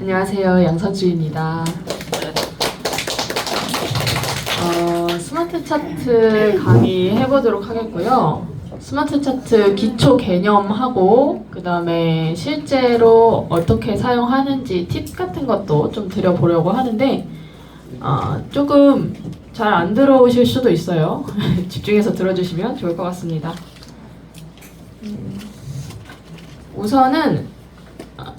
안녕하세요. 양서주입니다. 스마트 차트 강의 해보도록 하겠고요. 스마트 차트 기초 개념하고 그 다음에 실제로 어떻게 사용하는지 팁 같은 것도 좀 드려보려고 하는데 조금 잘 안 들어오실 수도 있어요. 집중해서 들어주시면 좋을 것 같습니다. 우선은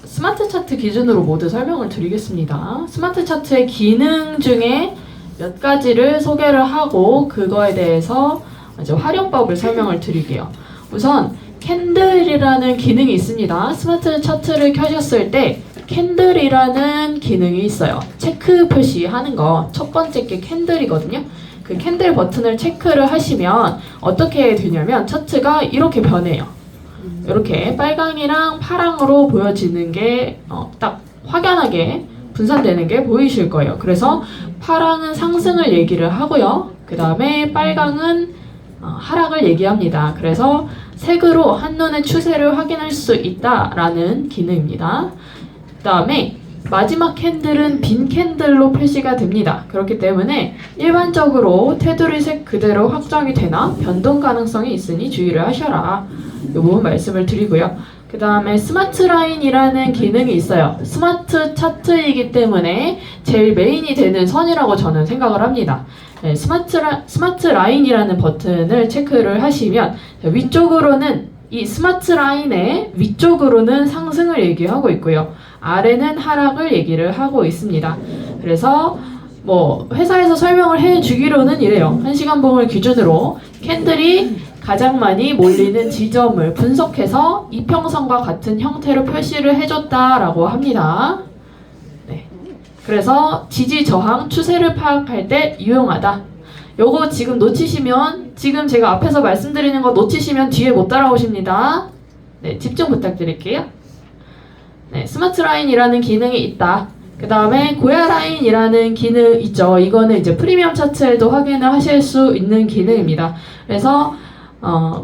스마트 차트 기준으로 모두 설명을 드리겠습니다. 스마트 차트의 기능 중에 몇 가지를 소개를 하고 그거에 대해서 이제 활용법을 설명을 드릴게요. 우선 캔들이라는 기능이 있습니다. 스마트 차트를 켜셨을 때 캔들이라는 기능이 있어요. 체크 표시하는 거 첫 번째 게 캔들이거든요. 그 캔들 버튼을 체크를 하시면 어떻게 되냐면 차트가 이렇게 변해요. 이렇게 빨강이랑 파랑으로 보여지는 게 딱 확연하게 분산되는 게 보이실 거예요. 그래서 파랑은 상승을 얘기를 하고요. 그 다음에 빨강은 하락을 얘기합니다. 그래서 색으로 한눈에 추세를 확인할 수 있다라는 기능입니다. 그 다음에 마지막 캔들은 빈 캔들로 표시가 됩니다. 그렇기 때문에 일반적으로 테두리 색 그대로 확정이 되나 변동 가능성이 있으니 주의를 하셔라. 이 부분 말씀을 드리고요. 그 다음에 스마트 라인이라는 기능이 있어요. 스마트 차트이기 때문에 제일 메인이 되는 선이라고 저는 생각을 합니다. 네, 스마트 라인이라는 버튼을 체크를 하시면 위쪽으로는 이 스마트 라인의 위쪽으로는 상승을 얘기하고 있고요. 아래는 하락을 얘기를 하고 있습니다. 그래서 뭐 회사에서 설명을 해주기로는 이래요. 1시간 봉을 기준으로 캔들이 가장 많이 몰리는 지점을 분석해서 이평선과 같은 형태로 표시를 해줬다라고 합니다. 네. 그래서 지지, 저항, 추세를 파악할 때 유용하다. 요거 지금 놓치시면 지금 제가 앞에서 말씀드리는 거 놓치시면 뒤에 못 따라오십니다. 네, 집중 부탁드릴게요. 네, 스마트 라인이라는 기능이 있다. 그 다음에 고야 라인이라는 기능 있죠. 이거는 이제 프리미엄 차트에도 확인을 하실 수 있는 기능입니다. 그래서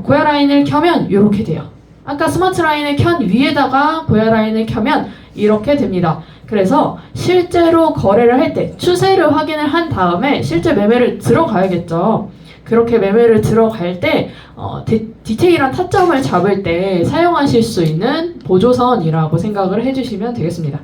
고야 라인을 켜면 이렇게 돼요. 아까 스마트 라인을 켠 위에다가 고야 라인을 켜면 이렇게 됩니다. 그래서 실제로 거래를 할 때 추세를 확인을 한 다음에 실제 매매를 들어가야겠죠. 그렇게 매매를 들어갈 때 디테일한 타점을 잡을 때 사용하실 수 있는 보조선이라고 생각을 해주시면 되겠습니다.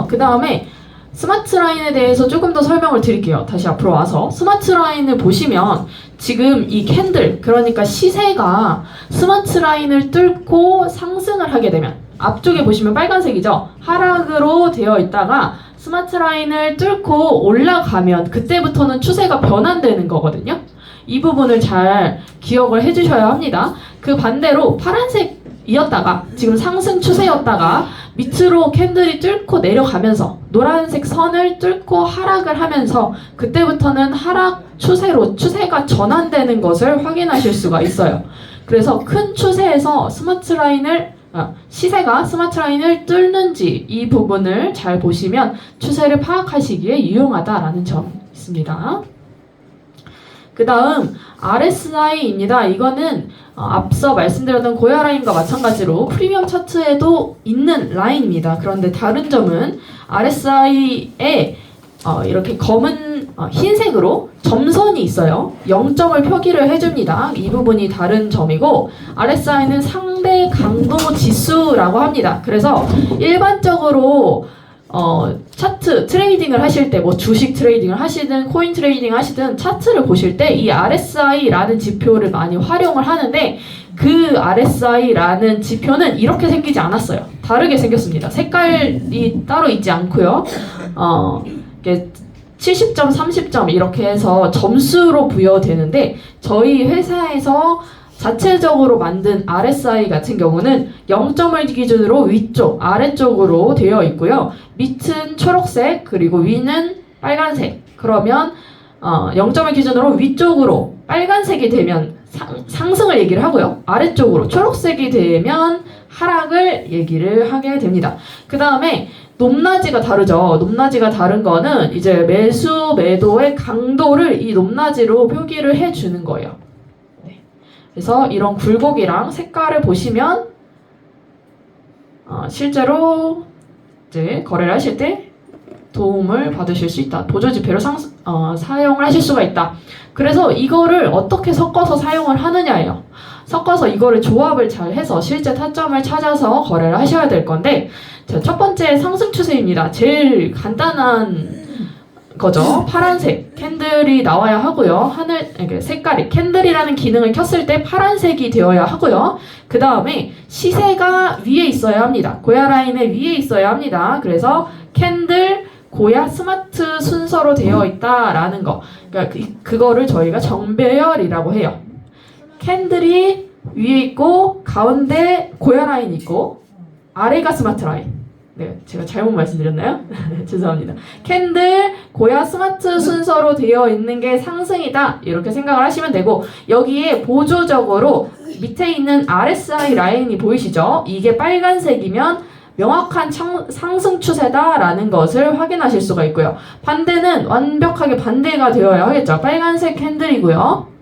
그 다음에 스마트 라인에 대해서 조금 더 설명을 드릴게요. 다시 앞으로 와서 스마트 라인을 보시면 지금 이 캔들, 그러니까 시세가 스마트 라인을 뚫고 상승을 하게 되면 앞쪽에 보시면 빨간색이죠? 하락으로 되어 있다가 스마트 라인을 뚫고 올라가면 그때부터는 추세가 변환되는 거거든요. 이 부분을 잘 기억을 해주셔야 합니다. 그 반대로 파란색이었다가 지금 상승 추세였다가 밑으로 캔들이 뚫고 내려가면서 노란색 선을 뚫고 하락을 하면서 그때부터는 하락 추세로 추세가 전환되는 것을 확인하실 수가 있어요. 그래서 큰 추세에서 시세가 스마트 라인을 뚫는지 이 부분을 잘 보시면 추세를 파악하시기에 유용하다라는 점이 있습니다. 그 다음 RSI입니다. 이거는 앞서 말씀드렸던 고야 라인과 마찬가지로 프리미엄 차트에도 있는 라인입니다. 그런데 다른 점은 RSI에 이렇게 검은 흰색으로 점선이 있어요. 0점을 표기를 해줍니다. 이 부분이 다른 점이고 RSI는 상대 강도 지수라고 합니다. 그래서 일반적으로 차트 트레이딩을 하실 때 뭐 주식 트레이딩을 하시든 코인 트레이딩 하시든 차트를 보실 때 이 RSI라는 지표를 많이 활용을 하는데 그 RSI라는 지표는 이렇게 생기지 않았어요. 다르게 생겼습니다. 색깔이 따로 있지 않고요. 이게 70점, 30점 이렇게 해서 점수로 부여되는데 저희 회사에서 자체적으로 만든 RSI 같은 경우는 0점을 기준으로 위쪽, 아래쪽으로 되어 있고요. 밑은 초록색, 그리고 위는 빨간색. 그러면 0점을 기준으로 위쪽으로 빨간색이 되면 상승을 얘기를 하고요. 아래쪽으로 초록색이 되면 하락을 얘기를 하게 됩니다. 그 다음에 높낮이가 다르죠. 높낮이가 다른 거는 이제 매수, 매도의 강도를 이 높낮이로 표기를 해주는 거예요. 그래서 이런 굴곡이랑 색깔을 보시면 실제로 이제 거래를 하실 때 도움을 받으실 수 있다. 보조지폐로 사용을 하실 수가 있다. 그래서 이거를 어떻게 섞어서 사용을 하느냐예요. 섞어서 이거를 조합을 잘 해서 실제 타점을 찾아서 거래를 하셔야 될 건데, 자, 첫 번째 상승 추세입니다. 제일 간단한 거죠. 파란색 캔들이 나와야 하고요. 색깔이 캔들이라는 기능을 켰을 때 파란색이 되어야 하고요. 그 다음에 시세가 위에 있어야 합니다. 고야 라인의 위에 있어야 합니다. 그래서 캔들, 고야, 스마트 순서로 되어 있다라는 거. 그러니까 그거를 저희가 정배열이라고 해요. 캔들이 위에 있고 가운데 고야 라인 있고 아래가 스마트 라인. 네, 제가 잘못 말씀드렸나요? 죄송합니다. 캔들, 고야, 스마트 순서로 되어 있는 게 상승이다. 이렇게 생각을 하시면 되고, 여기에 보조적으로 밑에 있는 RSI 라인이 보이시죠? 이게 빨간색이면 명확한 상승 추세다라는 것을 확인하실 수가 있고요. 반대는 완벽하게 반대가 되어야 하겠죠. 빨간색 캔들이고요.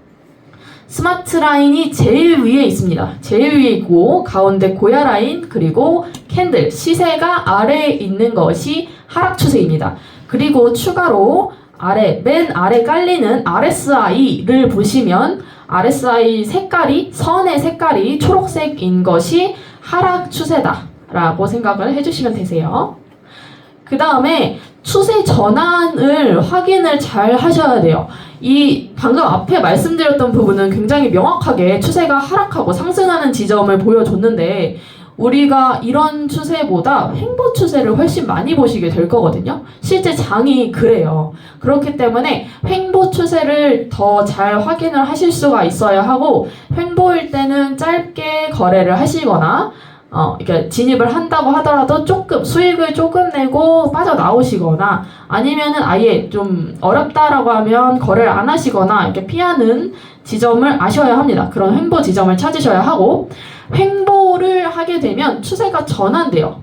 스마트 라인이 제일 위에 있습니다. 제일 위에 있고 가운데 고야 라인 그리고 캔들 시세가 아래에 있는 것이 하락 추세입니다. 그리고 추가로 맨 아래 깔리는 RSI를 보시면 RSI 선의 색깔이 초록색인 것이 하락 추세다라고 생각을 해주시면 되세요. 그 다음에 추세 전환을 확인을 잘 하셔야 돼요. 방금 앞에 말씀드렸던 부분은 굉장히 명확하게 추세가 하락하고 상승하는 지점을 보여줬는데, 우리가 이런 추세보다 횡보 추세를 훨씬 많이 보시게 될 거거든요. 실제 장이 그래요. 그렇기 때문에 횡보 추세를 더 잘 확인을 하실 수가 있어야 하고, 횡보일 때는 짧게 거래를 하시거나 그러니까 진입을 한다고 하더라도 수익을 조금 내고 빠져나오시거나, 아니면은 아예 좀 어렵다라고 하면 거래를 안 하시거나 이렇게 피하는 지점을 아셔야 합니다. 그런 횡보 지점을 찾으셔야 하고, 횡보를 하게 되면 추세가 전환돼요.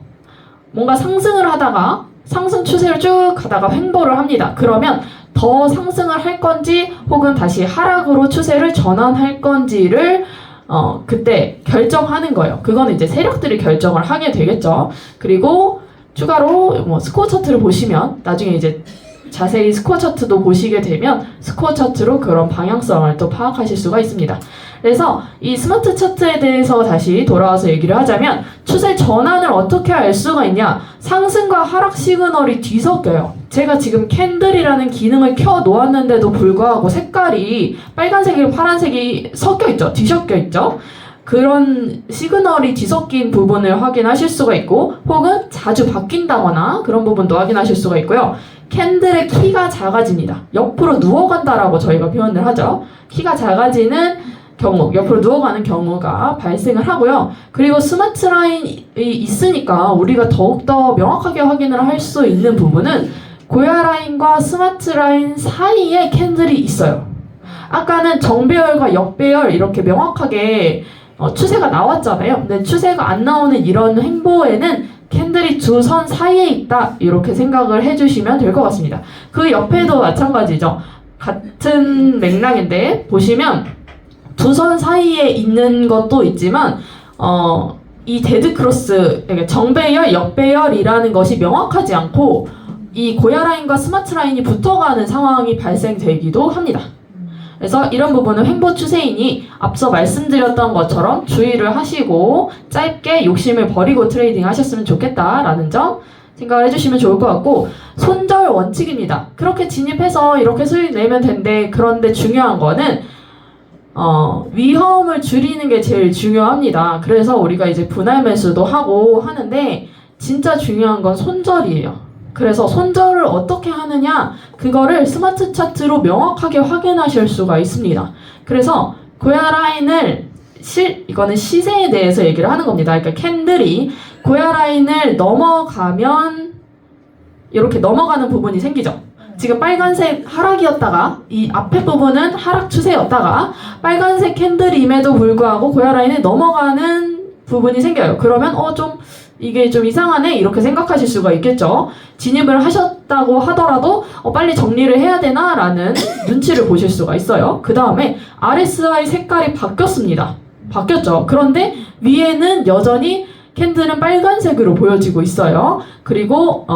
뭔가 상승을 하다가 상승 추세를 쭉 가다가 횡보를 합니다. 그러면 더 상승을 할 건지 혹은 다시 하락으로 추세를 전환할 건지를 그때 결정하는 거예요. 그거는 이제 세력들이 결정을 하게 되겠죠. 그리고 추가로 스코어 차트를 보시면, 나중에 이제 자세히 스코어 차트도 보시게 되면 스코어 차트로 그런 방향성을 또 파악하실 수가 있습니다. 그래서 이 스마트 차트에 대해서 다시 돌아와서 얘기를 하자면, 추세 전환을 어떻게 알 수가 있냐? 상승과 하락 시그널이 뒤섞여요. 제가 지금 캔들이라는 기능을 켜 놓았는데도 불구하고 색깔이 빨간색이랑 파란색이 섞여 있죠. 뒤섞여 있죠. 그런 시그널이 뒤섞인 부분을 확인하실 수가 있고, 혹은 자주 바뀐다거나 그런 부분도 확인하실 수가 있고요. 캔들의 키가 작아집니다. 옆으로 누워간다라고 저희가 표현을 하죠. 키가 작아지는 경우, 옆으로 누워가는 경우가 발생을 하고요. 그리고 스마트 라인이 있으니까 우리가 더욱더 명확하게 확인을 할 수 있는 부분은 고야 라인과 스마트 라인 사이에 캔들이 있어요. 아까는 정배열과 역배열 이렇게 명확하게 추세가 나왔잖아요. 근데 추세가 안 나오는 이런 횡보에는 캔들이 두 선 사이에 있다, 이렇게 생각을 해주시면 될 것 같습니다. 그 옆에도 마찬가지죠. 같은 맥락인데 보시면 두 선 사이에 있는 것도 있지만 이 데드크로스, 그러니까 정배열, 역배열이라는 것이 명확하지 않고 이 고야 라인과 스마트 라인이 붙어가는 상황이 발생되기도 합니다. 그래서 이런 부분은 횡보 추세이니 앞서 말씀드렸던 것처럼 주의를 하시고 짧게 욕심을 버리고 트레이딩 하셨으면 좋겠다라는 점 생각을 해주시면 좋을 것 같고, 손절 원칙입니다. 그렇게 진입해서 이렇게 수익 내면 된대. 그런데 중요한 거는 위험을 줄이는 게 제일 중요합니다. 그래서 우리가 이제 분할 매수도 하고 하는데 진짜 중요한 건 손절이에요. 그래서 손절을 어떻게 하느냐, 그거를 스마트 차트로 명확하게 확인하실 수가 있습니다. 그래서 고야 라인을 이거는 시세에 대해서 얘기를 하는 겁니다. 그러니까 캔들이 고야 라인을 넘어가면 이렇게 넘어가는 부분이 생기죠. 지금 빨간색 하락이었다가 이 앞에 부분은 하락 추세였다가 빨간색 캔들임에도 불구하고 고야 라인에 넘어가는 부분이 생겨요. 그러면 이게 좀 이상하네, 이렇게 생각하실 수가 있겠죠. 진입을 하셨다고 하더라도 빨리 정리를 해야 되나 라는 눈치를 보실 수가 있어요. 그 다음에 RSI 색깔이 바뀌었습니다. 바뀌었죠. 그런데 위에는 여전히 캔들은 빨간색으로 보여지고 있어요. 그리고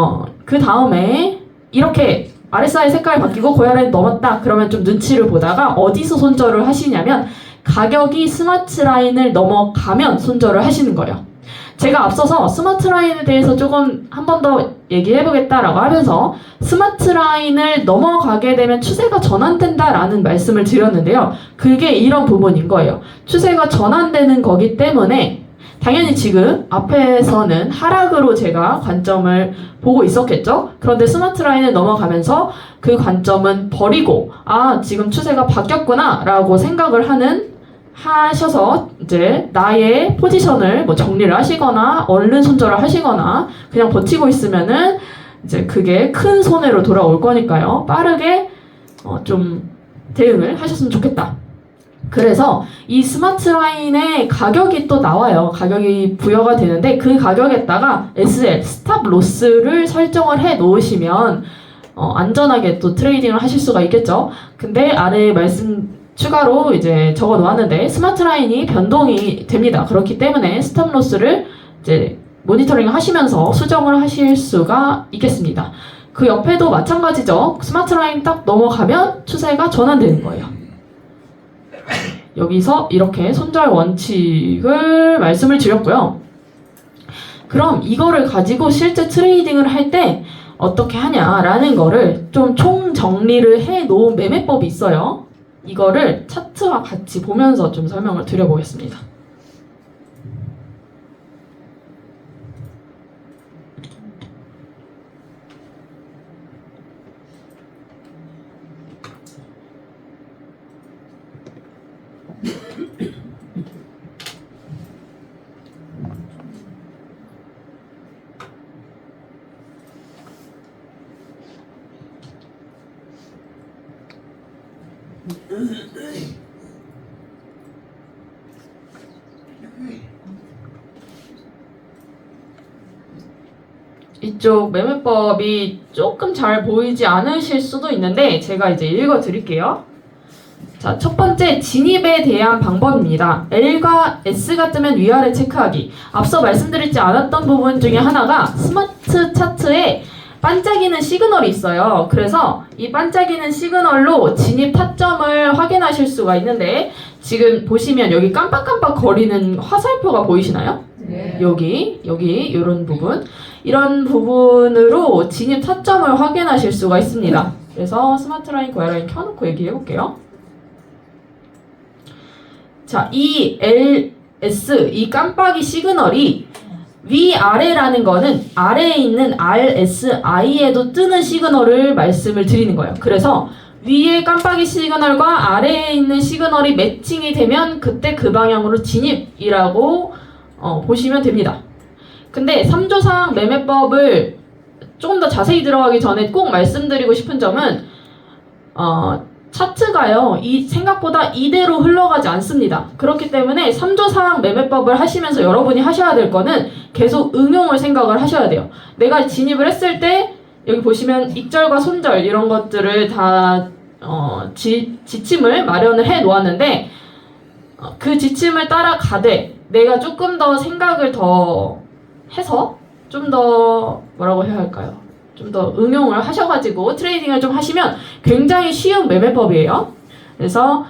그 다음에 이렇게 RSI 색깔이 바뀌고 고야 라인 넘었다. 그러면 좀 눈치를 보다가 어디서 손절을 하시냐면 가격이 스마트 라인을 넘어가면 손절을 하시는 거예요. 제가 앞서서 스마트 라인에 대해서 조금 한 번 더 얘기해보겠다라고 하면서 스마트 라인을 넘어가게 되면 추세가 전환된다라는 말씀을 드렸는데요. 그게 이런 부분인 거예요. 추세가 전환되는 거기 때문에 당연히 지금 앞에서는 하락으로 제가 관점을 보고 있었겠죠? 그런데 스마트 라인을 넘어가면서 그 관점은 버리고 지금 추세가 바뀌었구나 라고 생각을 하셔서 이제 나의 포지션을 뭐 정리를 하시거나 얼른 손절을 하시거나 그냥 버티고 있으면은 이제 그게 큰 손해로 돌아올 거니까요. 빠르게 좀 대응을 하셨으면 좋겠다. 그래서 이 스마트 라인의 가격이 또 나와요. 가격이 부여가 되는데 그 가격에다가 SL, 스탑 로스를 설정을 해 놓으시면 안전하게 또 트레이딩을 하실 수가 있겠죠. 근데 아래 추가로 이제 적어 놓았는데 스마트 라인이 변동이 됩니다. 그렇기 때문에 스탑 로스를 이제 모니터링 하시면서 수정을 하실 수가 있겠습니다. 그 옆에도 마찬가지죠. 스마트 라인 딱 넘어가면 추세가 전환되는 거예요. 여기서 이렇게 손절 원칙을 말씀을 드렸고요. 그럼 이거를 가지고 실제 트레이딩을 할 때 어떻게 하냐라는 거를 좀 총정리를 해 놓은 매매법이 있어요. 이거를 차트와 같이 보면서 좀 설명을 드려보겠습니다. 이쪽 매매법이 조금 잘 보이지 않으실 수도 있는데 제가 이제 읽어 드릴게요. 자, 첫 번째 진입에 대한 방법입니다. L과 S가 뜨면 위아래 체크하기. 앞서 말씀드리지 않았던 부분 중에 하나가 스마트 차트에 반짝이는 시그널이 있어요. 그래서 이 반짝이는 시그널로 진입 타점을 확인하실 수가 있는데 지금 보시면 여기 깜빡깜빡 거리는 화살표가 보이시나요? 네. 여기 이런 부분, 이런 부분으로 진입 타점을 확인하실 수가 있습니다. 그래서 스마트 라인, 고야 라인 켜놓고 얘기해 볼게요. 자, 이 LS, 이 깜빡이 시그널이 위아래라는 거는 아래에 있는 RSI에도 뜨는 시그널을 말씀을 드리는 거예요. 그래서 위에 깜빡이 시그널과 아래에 있는 시그널이 매칭이 되면 그때 그 방향으로 진입이라고 보시면 됩니다. 근데 3조상 매매법을 조금 더 자세히 들어가기 전에 꼭 말씀드리고 싶은 점은 차트가요, 생각보다 이대로 흘러가지 않습니다. 그렇기 때문에 3조상 매매법을 하시면서 여러분이 하셔야 될 거는 계속 응용을 생각을 하셔야 돼요. 내가 진입을 했을 때 여기 보시면 익절과 손절 이런 것들을 다 지침을 마련을 해 놓았는데 그 지침을 따라가되 내가 조금 더 생각을 더 해서 좀 더 뭐라고 해야 할까요? 좀 더 응용을 하셔가지고 트레이딩을 좀 하시면 굉장히 쉬운 매매법이에요. 그래서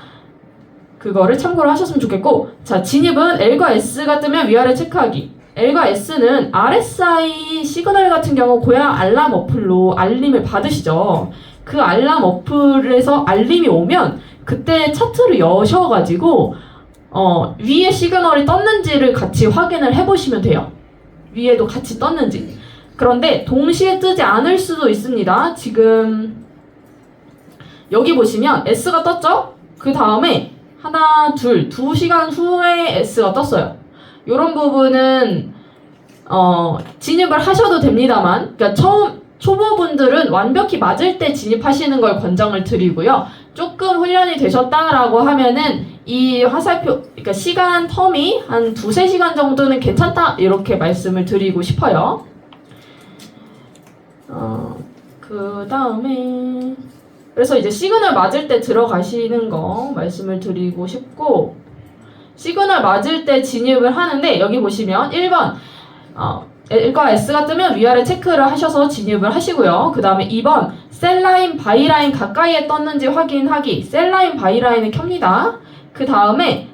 그거를 참고를 하셨으면 좋겠고, 자, 진입은 L과 S가 뜨면 위아래 체크하기. L과 S는 RSI 시그널 같은 경우 고야 알람 어플로 알림을 받으시죠. 그 알람 어플에서 알림이 오면 그때 차트를 여셔가지고 위에 시그널이 떴는지를 같이 확인을 해보시면 돼요. 위에도 같이 떴는지. 그런데 동시에 뜨지 않을 수도 있습니다. 지금 여기 보시면 S가 떴죠? 그 다음에 하나, 둘, 2시간 후에 S가 떴어요. 이런 부분은 진입을 하셔도 됩니다만, 그러니까 초보분들은 완벽히 맞을 때 진입하시는 걸 권장을 드리고요. 조금 훈련이 되셨다라고 하면은 이 화살표, 그러니까 시간 텀이 한 2-3시간 정도는 괜찮다 이렇게 말씀을 드리고 싶어요. 그 다음에 그래서 이제 시그널 맞을 때 들어가시는 거 말씀을 드리고 싶고, 시그널 맞을 때 진입을 하는데 여기 보시면 1번 L과 S가 뜨면 위아래 체크를 하셔서 진입을 하시고요. 그 다음에 2번 셀라인, 바이라인 가까이에 떴는지 확인하기. 셀라인, 바이라인을 켭니다. 그 다음에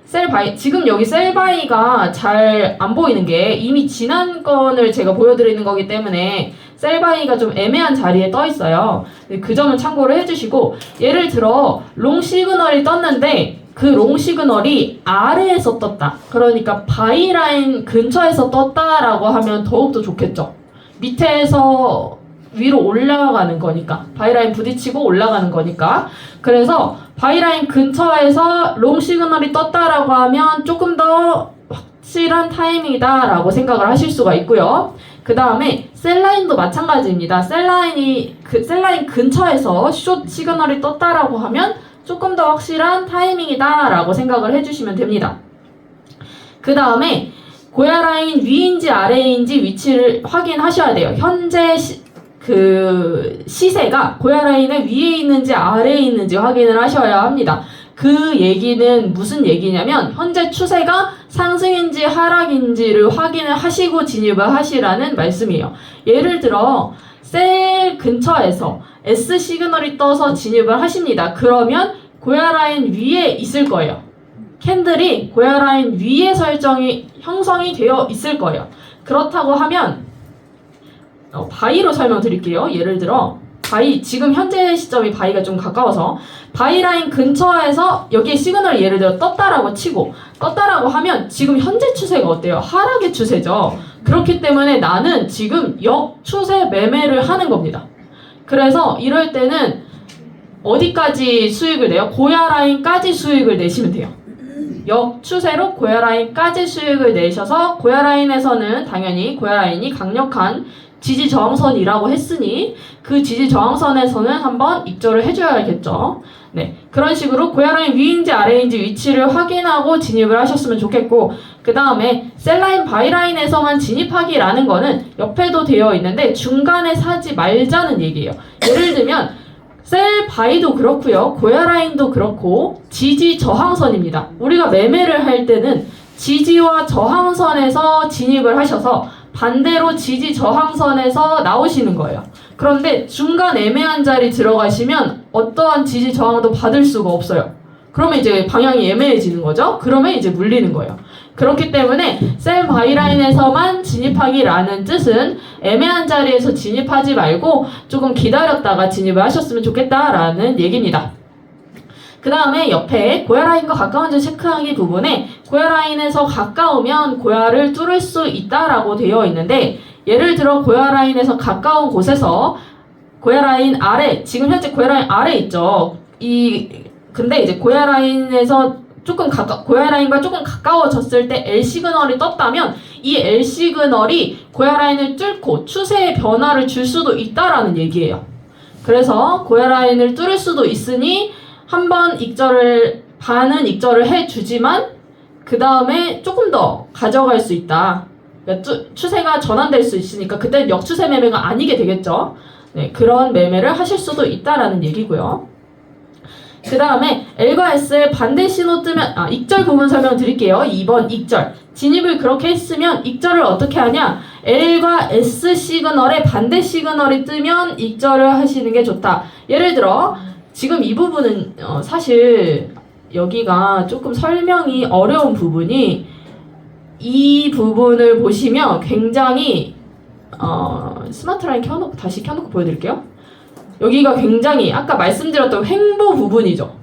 지금 여기 셀바이가 잘 안 보이는 게 이미 지난 건을 제가 보여드리는 거기 때문에 셀바이가 좀 애매한 자리에 떠 있어요. 그 점은 참고를 해주시고, 예를 들어 롱 시그널이 떴는데 그 롱 시그널이 아래에서 떴다. 그러니까 바이라인 근처에서 떴다라고 하면 더욱더 좋겠죠. 밑에서 위로 올라가는 거니까, 바이라인 부딪히고 올라가는 거니까. 그래서 바이라인 근처에서 롱 시그널이 떴다라고 하면 조금 더 확실한 타이밍이다 라고 생각을 하실 수가 있고요. 그 다음에 셀라인도 마찬가지입니다. 셀라인 근처에서 숏 시그널이 떴다라고 하면 조금 더 확실한 타이밍이다 라고 생각을 해주시면 됩니다. 그 다음에 고야라인 위인지 아래인지 위치를 확인하셔야 돼요. 현재 시세가 고야라인의 위에 있는지 아래에 있는지 확인을 하셔야 합니다. 그 얘기는 무슨 얘기냐면 현재 추세가 상승인지 하락인지를 확인을 하시고 진입을 하시라는 말씀이에요. 예를 들어 셀 근처에서 S 시그널이 떠서 진입을 하십니다. 그러면 고야라인 위에 있을 거예요. 캔들이 고야라인 위에 형성이 되어 있을 거예요. 그렇다고 하면 바이로 설명드릴게요. 예를 들어 지금 현재 시점이 바이가 좀 가까워서 바이라인 근처에서 여기에 시그널이 예를 들어 떴다라고 하면 지금 현재 추세가 어때요? 하락의 추세죠. 그렇기 때문에 나는 지금 역추세 매매를 하는 겁니다. 그래서 이럴 때는 어디까지 수익을 내요? 고야라인까지 수익을 내시면 돼요. 역추세로 고야라인까지 수익을 내셔서, 고야라인에서는 당연히 고야라인이 강력한 지지 저항선이라고 했으니 그 지지 저항선에서는 한번 입절을 해줘야겠죠. 네, 그런 식으로 고야라인 위인지 아래인지 위치를 확인하고 진입을 하셨으면 좋겠고, 그 다음에 셀라인 바이라인에서만 진입하기라는 거는 옆에도 되어 있는데 중간에 사지 말자는 얘기예요. 예를 들면 셀 바이도 그렇고요, 고야라인도 그렇고 지지 저항선입니다. 우리가 매매를 할 때는 지지와 저항선에서 진입을 하셔서 반대로 지지 저항선에서 나오시는 거예요. 그런데 중간 애매한 자리 들어가시면 어떠한 지지 저항도 받을 수가 없어요. 그러면 이제 방향이 애매해지는 거죠. 그러면 이제 물리는 거예요. 그렇기 때문에 셀 바이라인에서만 진입하기라는 뜻은 애매한 자리에서 진입하지 말고 조금 기다렸다가 진입을 하셨으면 좋겠다라는 얘기입니다. 그 다음에 옆에 고야라인과 가까운지 체크하기 부분에 고야라인에서 가까우면 고야를 뚫을 수 있다라고 되어 있는데, 예를 들어 고야라인에서 가까운 곳에서 고야라인 아래, 지금 현재 고야라인 아래 있죠. 근데 이제 고야라인에서 고야라인과 조금 가까워졌을 때 L 시그널이 떴다면 이 L 시그널이 고야라인을 뚫고 추세의 변화를 줄 수도 있다라는 얘기예요. 그래서 고야라인을 뚫을 수도 있으니 한번 반은 익절을 해주지만 그 다음에 조금 더 가져갈 수 있다. 그러니까 추세가 전환될 수 있으니까 그때는 역추세 매매가 아니게 되겠죠. 네, 그런 매매를 하실 수도 있다라는 얘기고요. 그 다음에 L과 S의 반대 신호 뜨면 익절 부분 설명드릴게요. 2번 익절. 진입을 그렇게 했으면 익절을 어떻게 하냐? L과 S 시그널의 반대 시그널이 뜨면 익절을 하시는 게 좋다. 예를 들어 지금 이 부분은 사실 여기가 조금 설명이 어려운 부분이, 이 부분을 보시면 굉장히 스마트라인 다시 켜놓고 보여드릴게요. 여기가 굉장히 아까 말씀드렸던 횡보 부분이죠.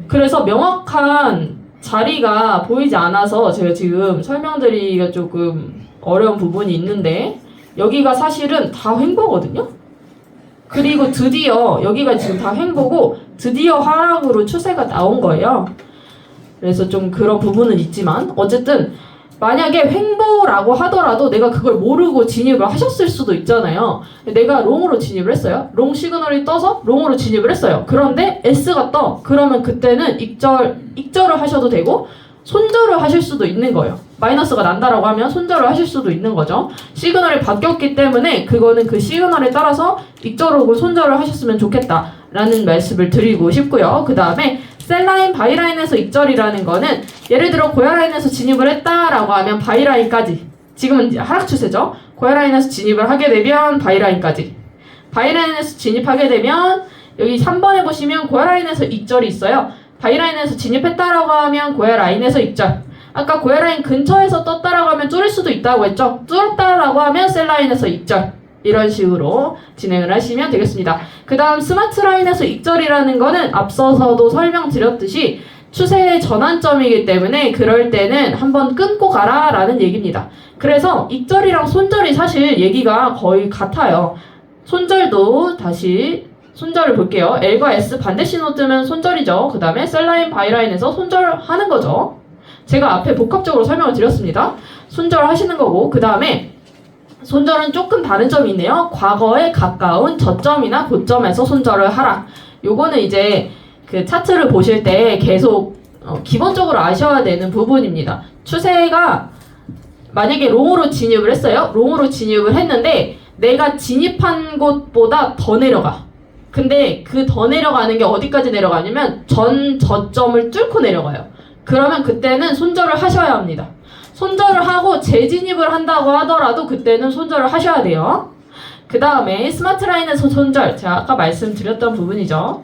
그래서 명확한 자리가 보이지 않아서 제가 지금 설명드리기가 조금 어려운 부분이 있는데, 여기가 사실은 다 횡보거든요. 그리고 드디어 여기가 지금 다 횡보고 드디어 하락으로 추세가 나온 거예요. 그래서 좀 그런 부분은 있지만 어쨌든 만약에 횡보라고 하더라도 내가 그걸 모르고 진입을 하셨을 수도 있잖아요. 내가 롱으로 진입을 했어요. 롱 시그널이 떠서 롱으로 진입을 했어요. 그런데 S가 떠. 그러면 그때는 익절을 하셔도 되고 손절을 하실 수도 있는 거예요. 마이너스가 난다라고 하면 손절을 하실 수도 있는 거죠. 시그널이 바뀌었기 때문에 그거는 그 시그널에 따라서 익절하고 손절을 하셨으면 좋겠다라는 말씀을 드리고 싶고요. 그 다음에 셀라인, 바이라인에서 익절이라는 거는 예를 들어 고야라인에서 진입을 했다라고 하면 바이라인까지, 지금은 이제 하락 추세죠. 고해라인에서 진입을 하게 되면 바이라인까지. 바이라인에서 진입하게 되면 여기 3번에 보시면 고해라인에서 익절이 있어요. 바이라인에서 진입했다라고 하면 고해라인에서 익절. 아까 고해라인 근처에서 떴다라고 하면 뚫을 수도 있다고 했죠. 뚫었다라고 하면 셀라인에서 익절. 이런 식으로 진행을 하시면 되겠습니다. 그 다음 스마트 라인에서 익절이라는 거는 앞서서도 설명드렸듯이 추세의 전환점이기 때문에 그럴 때는 한번 끊고 가라 라는 얘기입니다. 그래서 익절이랑 손절이 사실 얘기가 거의 같아요. 손절도 다시 손절을 볼게요. L과 S 반대 신호 뜨면 손절이죠. 그 다음에 셀라인 바이라인에서 손절하는 거죠. 제가 앞에 복합적으로 설명을 드렸습니다. 손절하시는 거고 그 다음에 손절은 조금 다른 점이 있네요. 과거에 가까운 저점이나 고점에서 손절을 하라. 요거는 이제 그 차트를 보실 때 계속 기본적으로 아셔야 되는 부분입니다. 추세가 만약에 롱으로 진입을 했어요. 롱으로 진입을 했는데 내가 진입한 곳보다 더 내려가. 근데 그 더 내려가는 게 어디까지 내려가냐면 전 저점을 뚫고 내려가요. 그러면 그때는 손절을 하셔야 합니다. 손절을 하고 재진입을 한다고 하더라도 그때는 손절을 하셔야 돼요. 그 다음에 스마트 라인에서 손절, 제가 아까 말씀드렸던 부분이죠.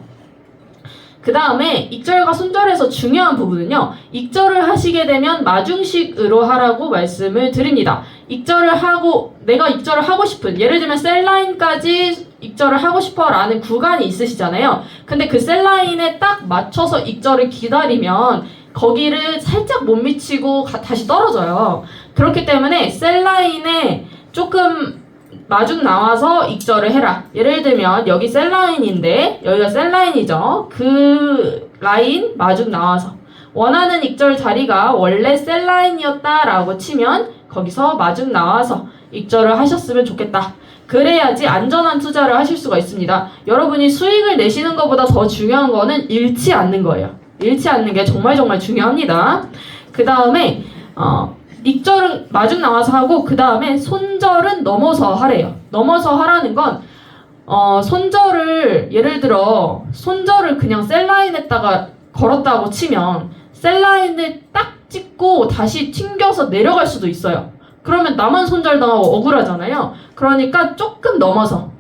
그 다음에 익절과 손절에서 중요한 부분은요. 익절을 하시게 되면 마중식으로 하라고 말씀을 드립니다. 익절을 하고 내가 익절을 하고 싶은, 예를 들면 셀라인까지 익절을 하고 싶어 라는 구간이 있으시잖아요. 근데 그 셀라인에 딱 맞춰서 익절을 기다리면 거기를 살짝 못 미치고 다시 떨어져요. 그렇기 때문에 셀라인에 조금 마중 나와서 익절을 해라. 예를 들면 여기 셀라인인데 여기가 셀라인이죠. 그 라인 마중 나와서 원하는 익절 자리가 원래 셀라인이었다라고 치면 거기서 마중 나와서 익절을 하셨으면 좋겠다. 그래야지 안전한 투자를 하실 수가 있습니다. 여러분이 수익을 내시는 것보다 더 중요한 거는 잃지 않는 거예요. 잃지 않는 게 정말 중요합니다. 그 다음에 익절은 마중 나와서 하고 그 다음에 손절은 넘어서 하래요. 넘어서 하라는 건 손절을 예를 들어 손절을 그냥 셀라인에다가 걸었다고 치면 셀라인을 딱 찍고 다시 튕겨서 내려갈 수도 있어요. 그러면 나만 손절당하고 억울하잖아요. 그러니까 조금 넘어서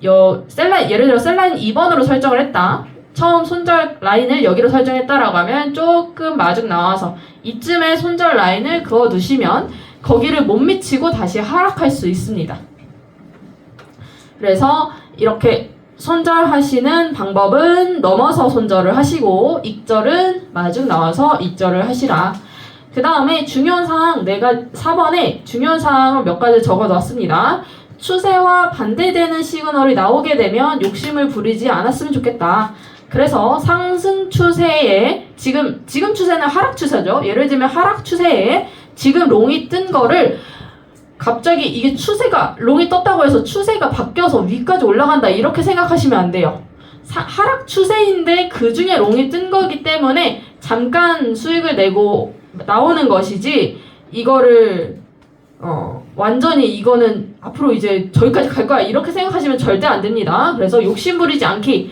예를 들어 셀라인 2번으로 설정을 했다. 처음 손절 라인을 여기로 설정했다라고 하면 조금 마중 나와서 이쯤에 손절 라인을 그어 두시면 거기를 못 미치고 다시 하락할 수 있습니다. 그래서 이렇게 손절하시는 방법은 넘어서 손절을 하시고 익절은 마중 나와서 익절을 하시라. 그 다음에 중요한 사항, 내가 4번에 중요한 사항을 몇 가지 적어놨습니다. 추세와 반대되는 시그널이 나오게 되면 욕심을 부리지 않았으면 좋겠다. 그래서 상승 추세에 지금 추세는 하락 추세죠. 예를 들면 하락 추세에 지금 롱이 뜬 거를 갑자기 이게 추세가 롱이 떴다고 해서 추세가 바뀌어서 위까지 올라간다 이렇게 생각하시면 안 돼요. 하락 추세인데 그 중에 롱이 뜬 거기 때문에 잠깐 수익을 내고 나오는 것이지 이거를 완전히 이거는 앞으로 이제 저기까지 갈 거야 이렇게 생각하시면 절대 안 됩니다. 그래서 욕심 부리지 않기.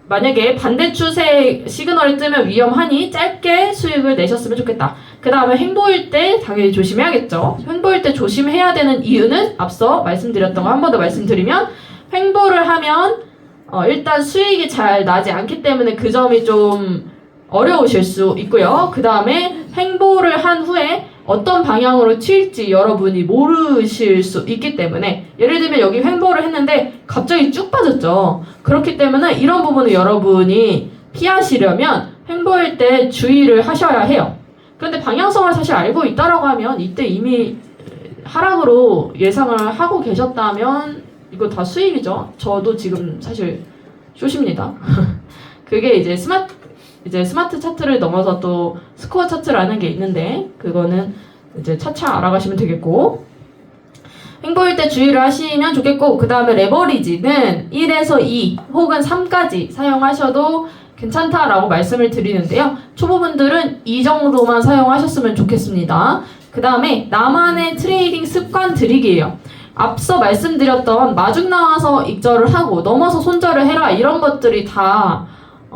만약에 반대 추세 시그널이 뜨면 위험하니 짧게 수익을 내셨으면 좋겠다. 그 다음에 횡보일 때 당연히 조심해야겠죠. 횡보일 때 조심해야 되는 이유는 앞서 말씀드렸던 거 한 번 더 말씀드리면 횡보를 하면 일단 수익이 잘 나지 않기 때문에 그 점이 좀 어려우실 수 있고요. 그 다음에 횡보를 한 후에 어떤 방향으로 튈지 여러분이 모르실 수 있기 때문에 예를 들면 여기 횡보를 했는데 갑자기 쭉 빠졌죠. 그렇기 때문에 이런 부분을 여러분이 피하시려면 횡보일 때 주의를 하셔야 해요. 그런데 방향성을 사실 알고 있다라고 하면 이때 이미 하락으로 예상을 하고 계셨다면 이거 다 수익이죠. 저도 지금 사실 쇼십니다. 그게 이제 스마트 차트를 넘어서 또 스코어 차트라는 게 있는데 그거는 이제 차차 알아가시면 되겠고 횡보일 때 주의를 하시면 좋겠고 그 다음에 레버리지는 1에서 2 혹은 3까지 사용하셔도 괜찮다라고 말씀을 드리는데요. 초보분들은 이 정도만 사용하셨으면 좋겠습니다. 그 다음에 나만의 트레이딩 습관 들이기예요. 앞서 말씀드렸던 마중 나와서 익절을 하고 넘어서 손절을 해라 이런 것들이 다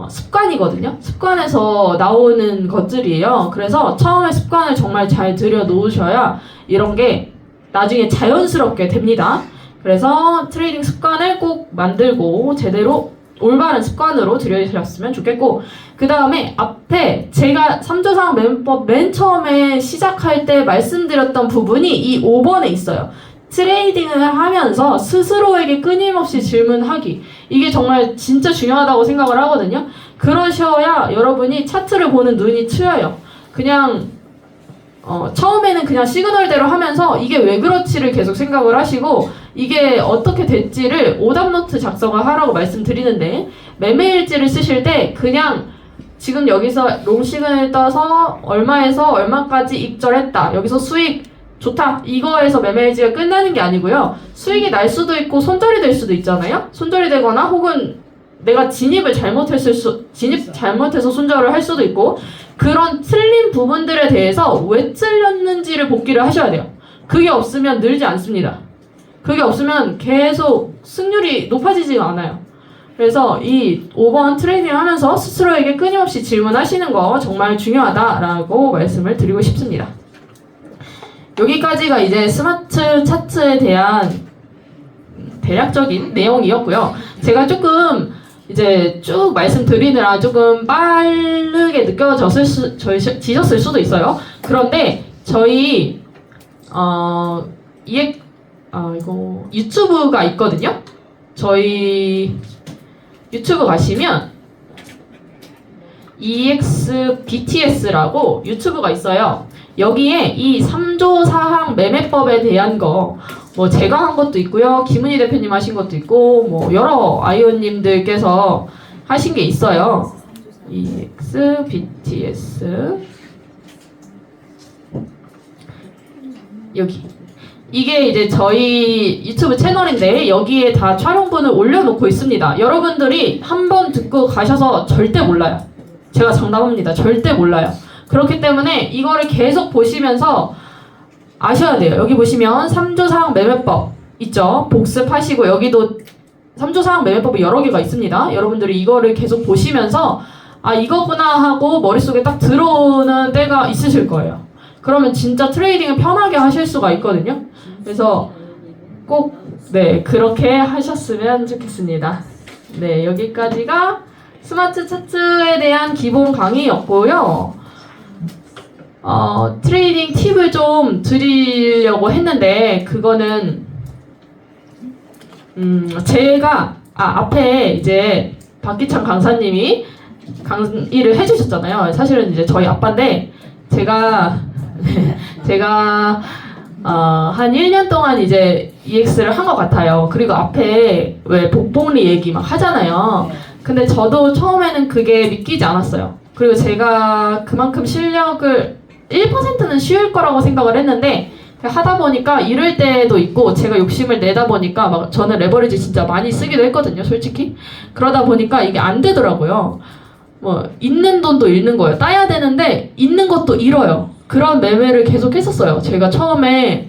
습관이거든요. 습관에서 나오는 것들이에요. 그래서 처음에 습관을 정말 잘 들여 놓으셔야 이런 게 나중에 자연스럽게 됩니다. 그래서 트레이딩 습관을 꼭 만들고 제대로 올바른 습관으로 들여주셨으면 좋겠고, 그 다음에 앞에 제가 3조상 매매법 맨 처음에 시작할 때 말씀드렸던 부분이 이 5번에 있어요. 트레이딩을 하면서 스스로에게 끊임없이 질문하기. 이게 정말 진짜 중요하다고 생각을 하거든요. 그러셔야 여러분이 차트를 보는 눈이 트여요. 그냥 처음에는 그냥 시그널대로 하면서 이게 왜 그렇지를 계속 생각을 하시고 이게 어떻게 됐지를 오답노트 작성을 하라고 말씀드리는데, 매매일지를 쓰실 때 그냥 지금 여기서 롱 시그널 떠서 얼마에서 얼마까지 입절했다, 여기서 수익 좋다, 이거에서 매매일지가 끝나는 게 아니고요. 수익이 날 수도 있고 손절이 될 수도 있잖아요. 손절이 되거나 혹은 내가 진입을 잘못해서 손절을 할 수도 있고, 그런 틀린 부분들에 대해서 왜 틀렸는지를 복기를 하셔야 돼요. 그게 없으면 늘지 않습니다. 그게 없으면 계속 승률이 높아지지가 않아요. 그래서 이 5번 트레이딩 하면서 스스로에게 끊임없이 질문하시는 거 정말 중요하다라고 말씀을 드리고 싶습니다. 여기까지가 이제 스마트 차트에 대한 대략적인 내용이었고요. 제가 조금 이제 쭉 말씀드리느라 조금 빠르게 지셨을 수도 있어요. 그런데 저희 이거 유튜브가 있거든요. 저희 유튜브 가시면 EXBTS라고 유튜브가 있어요. 여기에 이 3조 사항 매매법에 대한 거 뭐 제가 한 것도 있고요, 김은희 대표님 하신 것도 있고, 뭐 여러 아이오님들께서 하신 게 있어요. EXBTS 여기, 이게 이제 저희 유튜브 채널인데 여기에 다 촬영본을 올려놓고 있습니다. 여러분들이 한번 듣고 가셔서 절대 몰라요. 제가 장담합니다. 절대 몰라요. 그렇기 때문에 이거를 계속 보시면서 아셔야 돼요. 여기 보시면 3조사항 매매법 있죠? 복습하시고, 여기도 3조사항 매매법이 여러 개가 있습니다. 여러분들이 이거를 계속 보시면서 아, 이거구나 하고 머릿속에 딱 들어오는 때가 있으실 거예요. 그러면 진짜 트레이딩을 편하게 하실 수가 있거든요. 그래서 꼭 그렇게 하셨으면 좋겠습니다. 네, 여기까지가 스마트 차트에 대한 기본 강의였고요. 트레이딩 팁을 좀 드리려고 했는데, 그거는 제가 앞에 이제 박기창 강사님이 강의를 해주셨잖아요. 사실은 이제 저희 아빠인데 제가 한 1년 동안 이제 EX를 한 것 같아요. 그리고 앞에 왜 복봉리 얘기 막 하잖아요. 근데 저도 처음에는 그게 믿기지 않았어요. 그리고 제가 그만큼 실력을 1%는 쉬울 거라고 생각을 했는데, 하다 보니까 이럴 때도 있고, 제가 욕심을 내다 보니까 막 저는 레버리지 진짜 많이 쓰기도 했거든요, 솔직히. 그러다 보니까 이게 안 되더라고요. 뭐 있는 돈도 잃는 거예요. 따야 되는데 있는 것도 잃어요. 그런 매매를 계속 했었어요. 제가 처음에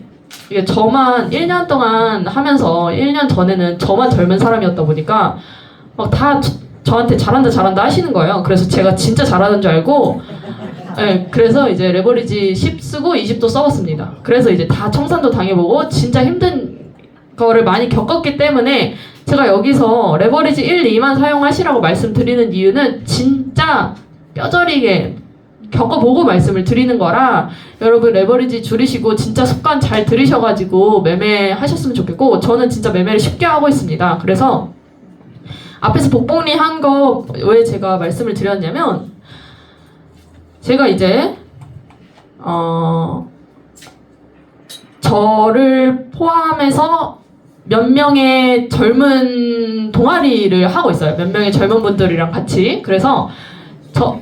이게 저만 1년 동안 하면서, 1년 전에는 저만 젊은 사람이었다 보니까 막 다 저한테 잘한다 하시는 거예요. 그래서 제가 진짜 잘하는 줄 알고, 그래서 이제 레버리지 10 쓰고 20도 써봤습니다. 그래서 이제 다 청산도 당해보고 진짜 힘든 거를 많이 겪었기 때문에 제가 여기서 레버리지 1, 2만 사용하시라고 말씀드리는 이유는 진짜 뼈저리게 겪어보고 말씀을 드리는 거라, 여러분 레버리지 줄이시고 진짜 습관 잘 들이셔가지고 매매하셨으면 좋겠고, 저는 진짜 매매를 쉽게 하고 있습니다. 그래서 앞에서 복봉리 한 거 왜 제가 말씀을 드렸냐면, 제가 이제 저를 포함해서 몇 명의 젊은 동아리를 하고 있어요. 몇 명의 젊은 분들이랑 같이. 그래서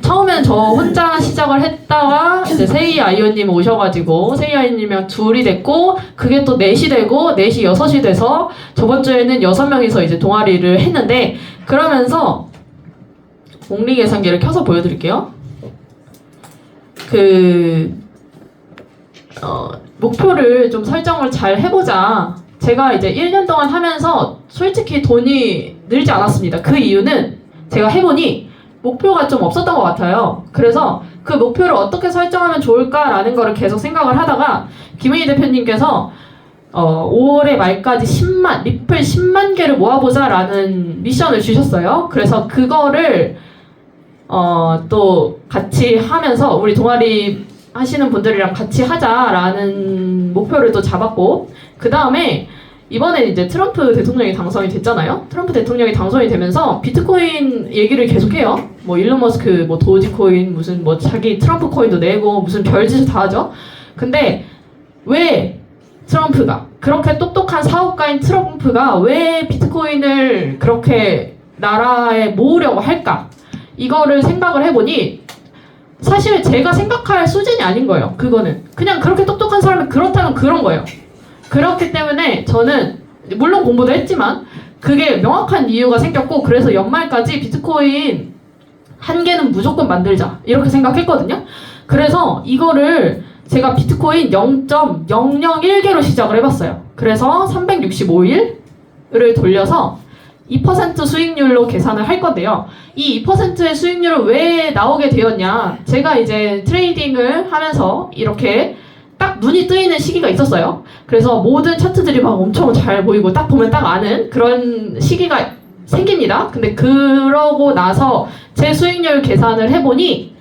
처음엔 저 혼자 시작을 했다가 이제 세이 아이오님 오셔가지고 세이 아이오님이랑 둘이 됐고, 그게 또 넷이 되고, 넷이 6이 돼서 저번 주에는 6명이서 이제 동아리를 했는데, 그러면서 복리 계산기를 켜서 보여드릴게요. 목표를 좀 설정을 잘 해보자. 제가 이제 1년 동안 하면서 솔직히 돈이 늘지 않았습니다. 그 이유는 제가 해보니 목표가 좀 없었던 것 같아요. 그래서 그 목표를 어떻게 설정하면 좋을까라는 거를 계속 생각을 하다가 김은희 대표님께서 5월의 말까지 리플 10만 개를 모아보자라는 미션을 주셨어요. 그래서 그거를 또 같이 하면서 우리 동아리 하시는 분들이랑 같이 하자라는 목표를 또 잡았고, 그 다음에 이번에 이제 트럼프 대통령이 당선이 됐잖아요. 트럼프 대통령이 당선이 되면서 비트코인 얘기를 계속해요. 뭐 일론 머스크, 뭐 도지코인, 무슨 뭐 자기 트럼프 코인도 내고 무슨 별짓을 다 하죠. 근데 왜 트럼프가, 그렇게 똑똑한 사업가인 트럼프가 왜 비트코인을 그렇게 나라에 모으려고 할까? 이거를 생각을 해보니 사실 제가 생각할 수준이 아닌 거예요. 그거는 그냥 그렇게 똑똑한 사람이 그렇다면 그런 거예요. 그렇기 때문에 저는 물론 공부도 했지만 그게 명확한 이유가 생겼고, 그래서 연말까지 비트코인 1개는 무조건 만들자 이렇게 생각했거든요. 그래서 이거를 제가 비트코인 0.001개로 시작을 해봤어요. 그래서 365일을 돌려서 2% 수익률로 계산을 할 건데요. 이 2%의 수익률은 왜 나오게 되었냐? 제가 이제 트레이딩을 하면서 이렇게 딱 눈이 뜨이는 시기가 있었어요. 그래서 모든 차트들이 막 엄청 잘 보이고 딱 보면 딱 아는 그런 시기가 생깁니다. 근데 그러고 나서 제 수익률 계산을 해보니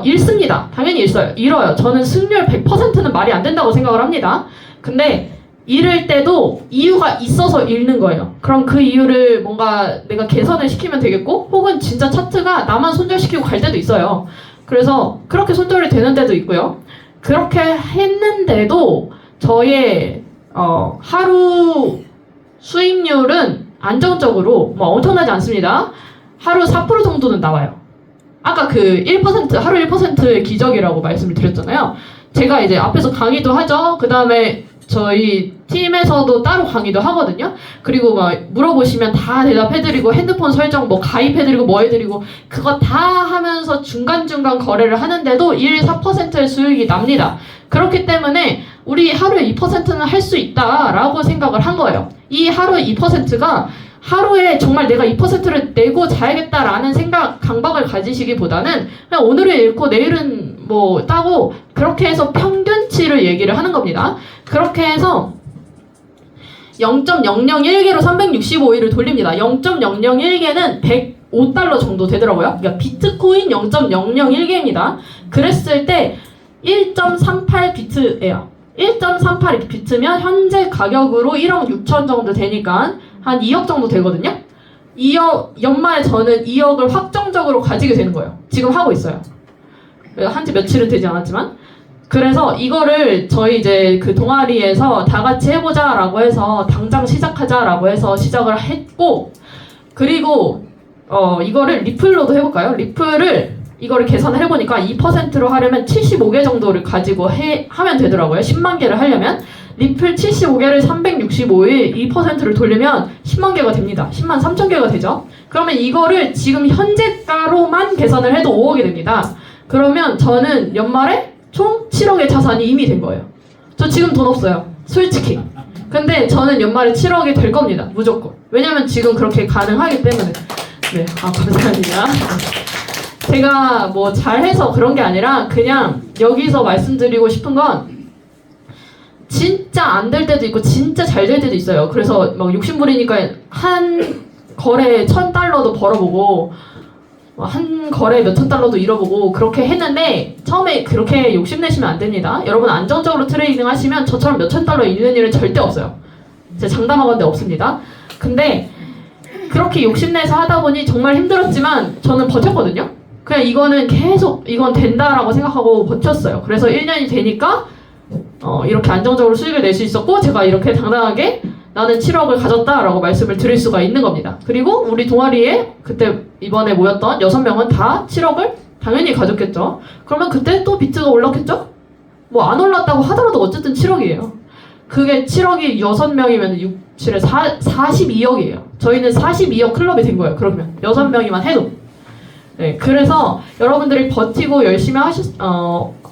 잃습니다. 당연히 잃어요. 저는 승률 100%는 말이 안 된다고 생각을 합니다. 근데 잃을 때도 이유가 있어서 잃는 거예요. 그럼 그 이유를 뭔가 내가 개선을 시키면 되겠고, 혹은 진짜 차트가 나만 손절시키고 갈 때도 있어요. 그래서 그렇게 손절이 되는 때도 있고요. 그렇게 했는데도 저의 하루 수익률은 안정적으로 뭐 엄청나지 않습니다. 하루 4% 정도는 나와요. 아까 그 1%, 하루 1%의 기적이라고 말씀을 드렸잖아요. 제가 이제 앞에서 강의도 하죠. 그 다음에 저희 팀에서도 따로 강의도 하거든요. 그리고 막 물어보시면 다 대답해드리고, 핸드폰 설정 뭐 가입해드리고 뭐 해드리고, 그거 다 하면서 중간중간 거래를 하는데도 4%의 수익이 납니다. 그렇기 때문에 우리 하루에 2%는 할 수 있다라고 생각을 한 거예요. 이 하루에 2%가 하루에 정말 내가 2%를 내고 자야겠다라는 강박을 가지시기보다는 그냥 오늘은 잃고 내일은 뭐 따고, 그렇게 해서 평균치를 얘기를 하는 겁니다. 그렇게 해서 0.001개로 365일을 돌립니다. 0.001개는 105달러 정도 되더라고요. 그러니까 비트코인 0.001개입니다. 그랬을 때 1.38비트예요. 1.38비트면 현재 가격으로 1억 6천 정도 되니까 한 2억 정도 되거든요. 2억, 연말에 저는 2억을 확정적으로 가지게 되는 거예요. 지금 하고 있어요. 한지 며칠은 되지 않았지만. 그래서 이거를 저희 이제 그 동아리에서 다 같이 해보자라고 해서 당장 시작하자라고 해서 시작을 했고, 그리고 이거를 리플로도 해볼까요? 이거를 계산을 해보니까 2%로 하려면 75개 정도를 가지고 하면 되더라고요. 10만 개를 하려면. 리플 75개를 365일 2%를 돌리면 10만 개가 됩니다. 10만 3천 개가 되죠. 그러면 이거를 지금 현재가로만 계산을 해도 5억이 됩니다. 그러면 저는 연말에 총 7억의 자산이 이미 된 거예요. 저 지금 돈 없어요. 솔직히. 근데 저는 연말에 7억이 될 겁니다. 무조건. 왜냐면 지금 그렇게 가능하기 때문에. 네, 감사합니다. 제가 뭐 잘해서 그런 게 아니라 그냥 여기서 말씀드리고 싶은 건, 진짜 안 될 때도 있고 진짜 잘 될 때도 있어요. 그래서 막 욕심부리니까 한 거래에 $1,000도 벌어보고 한 거래에 몇천 달러도 잃어보고 그렇게 했는데, 처음에 그렇게 욕심내시면 안 됩니다. 여러분 안정적으로 트레이딩 하시면 저처럼 몇천 달러 잃는 일은 절대 없어요. 제가 장담하건대 없습니다. 근데 그렇게 욕심내서 하다 보니 정말 힘들었지만 저는 버텼거든요. 그냥 이건 된다라고 생각하고 버텼어요. 그래서 1년이 되니까 이렇게 안정적으로 수익을 낼 수 있었고, 제가 이렇게 당당하게 나는 7억을 가졌다라고 말씀을 드릴 수가 있는 겁니다. 그리고 우리 동아리에 그때 이번에 모였던 6명은 다 7억을 당연히 가졌겠죠. 그러면 그때 또 비트가 올랐겠죠? 뭐 안 올랐다고 하더라도 어쨌든 7억이에요. 그게 7억이 6명이면 6, 7에 42억이에요. 저희는 42억 클럽이 된 거예요. 그러면 6명이만 해도. 네, 그래서 여러분들이 버티고 열심히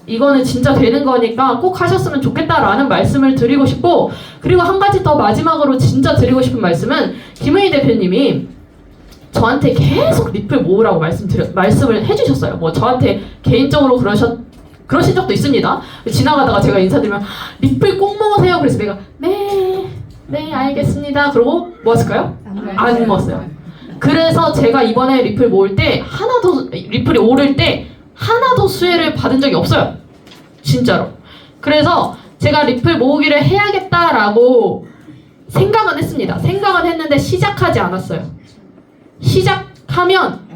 이거는 진짜 되는 거니까 꼭 하셨으면 좋겠다라는 말씀을 드리고 싶고, 그리고 한 가지 더 마지막으로 진짜 드리고 싶은 말씀은, 김은희 대표님이 저한테 계속 리플 모으라고 말씀을 해주셨어요. 뭐 저한테 개인적으로 그러신 적도 있습니다. 지나가다가 제가 인사드리면 리플 꼭 모으세요. 그래서 내가 네 알겠습니다. 그러고 모았을까요? 안 모았어요. 그래서 제가 이번에 리플 모을 때 하나도 리플이 오를 때 하나도 수혜를 받은 적이 없어요. 진짜로. 그래서 제가 리플 모으기를 해야겠다라고 생각은 했습니다. 생각은 했는데 시작하지 않았어요. 시작하면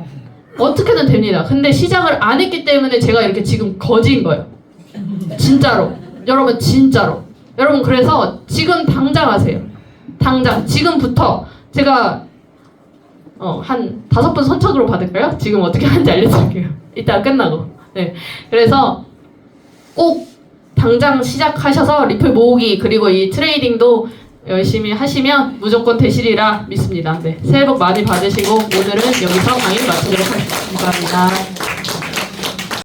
어떻게든 됩니다. 근데 시작을 안 했기 때문에 제가 이렇게 지금 거지인 거예요. 진짜로. 여러분 진짜로. 여러분 그래서 지금 당장 하세요. 당장 지금부터 제가 한 5분 선착으로 받을까요? 지금 어떻게 하는지 알려드릴게요. 이따 끝나고. 네. 그래서 꼭 당장 시작하셔서 리플 모으기 그리고 이 트레이딩도 열심히 하시면 무조건 되시리라 믿습니다. 네. 새해 복 많이 받으시고 오늘은 여기서 강의 마치도록 하겠습니다. 감사합니다.